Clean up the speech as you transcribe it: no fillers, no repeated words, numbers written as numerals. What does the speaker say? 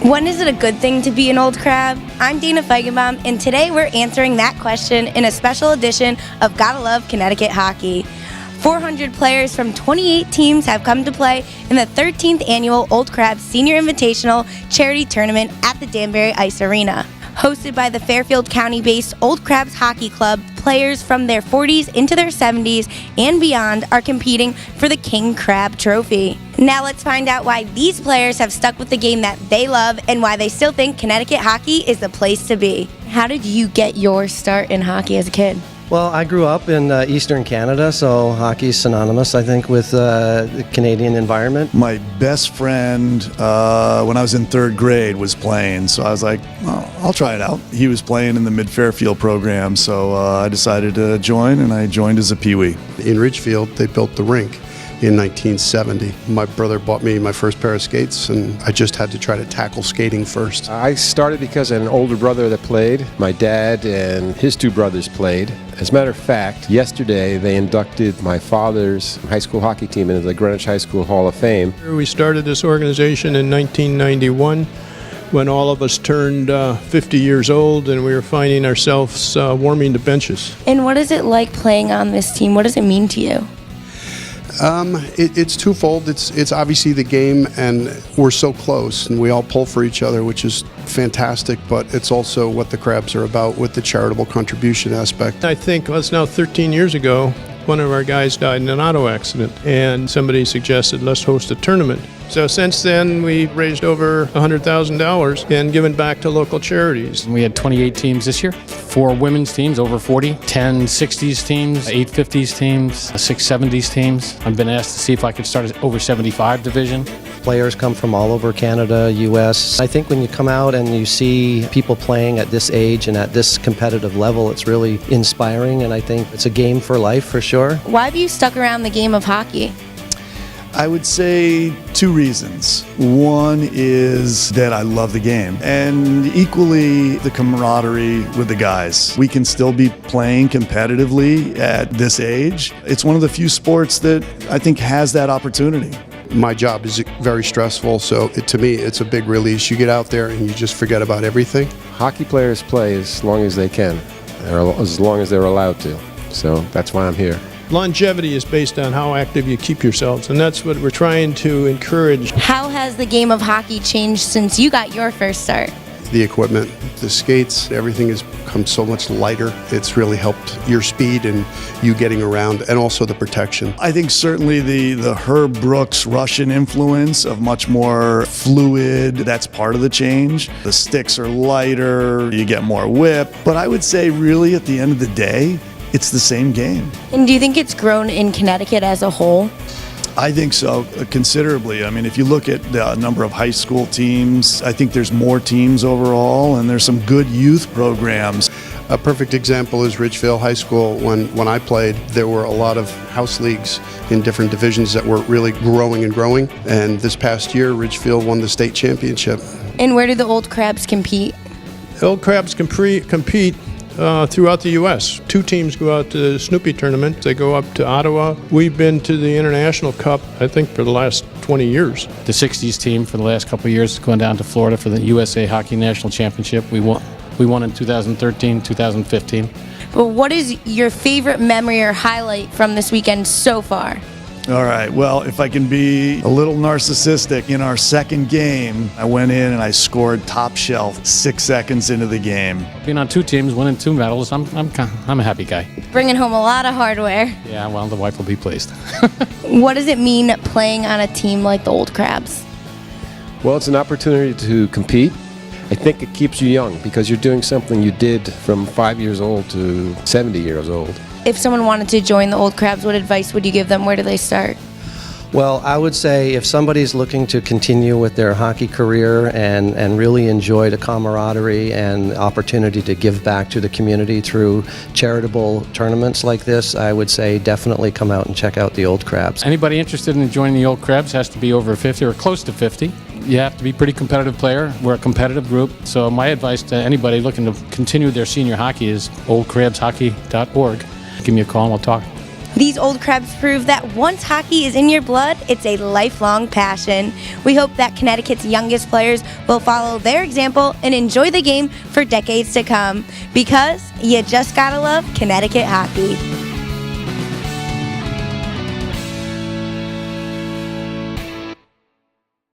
When is it a good thing to be an old crab? I'm Dana Feigenbaum, and today we're answering that question in a special edition of Gotta Love Connecticut Hockey. 400 players from 28 teams have come to play in the 13th annual Olde Crabs Senior Invitational Charity Tournament at the Danbury Ice Arena. Hosted by the Fairfield County-based Olde Crabs Hockey Club, players from their 40s into their 70s and beyond are competing for the King Crab Trophy. Now let's find out why these players have stuck with the game that they love and why they still think Connecticut hockey is the place to be. How did you get your start in hockey as a kid? Well, I grew up in Eastern Canada, so hockey is synonymous, I think, with the Canadian environment. My best friend, when I was in third grade, was playing, so I was like, well, I'll try it out. He was playing in the Mid-Fairfield program, so I decided to join, and I joined as a peewee. In Ridgefield, they built the rink in 1970. My brother bought me my first pair of skates, and I just had to try to tackle skating first. I started because I had an older brother that played. My dad and his two brothers played. As a matter of fact, yesterday they inducted my father's high school hockey team into the Greenwich High School Hall of Fame. We started this organization in 1991 when all of us turned 50 years old and we were finding ourselves warming the benches. And what is it like playing on this team? What does it mean to you? It's twofold. It's obviously the game, and we're so close, and we all pull for each other, which is fantastic, but it's also what the Crabs are about with the charitable contribution aspect. I think it's now 13 years ago, one of our guys died in an auto accident, and somebody suggested let's host a tournament. So since then, we raised over $100,000 and given back to local charities. We had 28 teams this year, 4 women's teams, over 40, 10 60s teams, 8 50s teams, 6 70s teams. I've been asked to see if I could start an over 75 division. Players come from all over Canada, U.S. I think when you come out and you see people playing at this age and at this competitive level, it's really inspiring, and I think it's a game for life for sure. Why have you stuck around the game of hockey? I would say 2 reasons. One is that I love the game, and equally the camaraderie with the guys. We can still be playing competitively at this age. It's one of the few sports that I think has that opportunity. My job is very stressful, so to me, it's a big release. You get out there and you just forget about everything. Hockey players play as long as they can, or as long as they're allowed to. So that's why I'm here. Longevity is based on how active you keep yourselves, and that's what we're trying to encourage. How has the game of hockey changed since you got your first start? The equipment, the skates, everything has become so much lighter. It's really helped your speed and you getting around, and also the protection. I think certainly the Herb Brooks Russian influence of much more fluid, that's part of the change. The sticks are lighter, you get more whip, but I would say really at the end of the day, it's the same game. And do you think it's grown in Connecticut as a whole? I think so, considerably. I mean, if you look at the number of high school teams, I think there's more teams overall, and there's some good youth programs. A perfect example is Ridgefield High School. When I played, there were a lot of house leagues in different divisions that were really growing and growing. And this past year, Ridgefield won the state championship. And where do the Olde Crabs compete? The Olde Crabs compete throughout the U.S. 2 teams go out to the Snoopy tournament. They go up to Ottawa. We've been to the International Cup, I think, for the last 20 years. The 60s team for the last couple of years has gone down to Florida for the USA Hockey National Championship. We won in 2013, 2015. But what is your favorite memory or highlight from this weekend so far? All right, well, if I can be a little narcissistic, in our second game, I went in and I scored top shelf 6 seconds into the game. Being on 2 teams, winning 2 medals, I'm a happy guy. Bringing home a lot of hardware. Yeah, well, the wife will be pleased. What does it mean playing on a team like the Olde Crabs? Well, it's an opportunity to compete. I think it keeps you young because you're doing something you did from 5 years old to 70 years old. If someone wanted to join the Olde Crabs, what advice would you give them? Where do they start? Well, I would say if somebody's looking to continue with their hockey career and really enjoy the camaraderie and opportunity to give back to the community through charitable tournaments like this, I would say definitely come out and check out the Olde Crabs. Anybody interested in joining the Olde Crabs has to be over 50 or close to 50. You have to be a pretty competitive player. We're a competitive group, so my advice to anybody looking to continue their senior hockey is oldcrabshockey.org. Give me a call and we'll talk. These old crabs prove that once hockey is in your blood, it's a lifelong passion. We hope that Connecticut's youngest players will follow their example and enjoy the game for decades to come, because you just gotta love Connecticut hockey.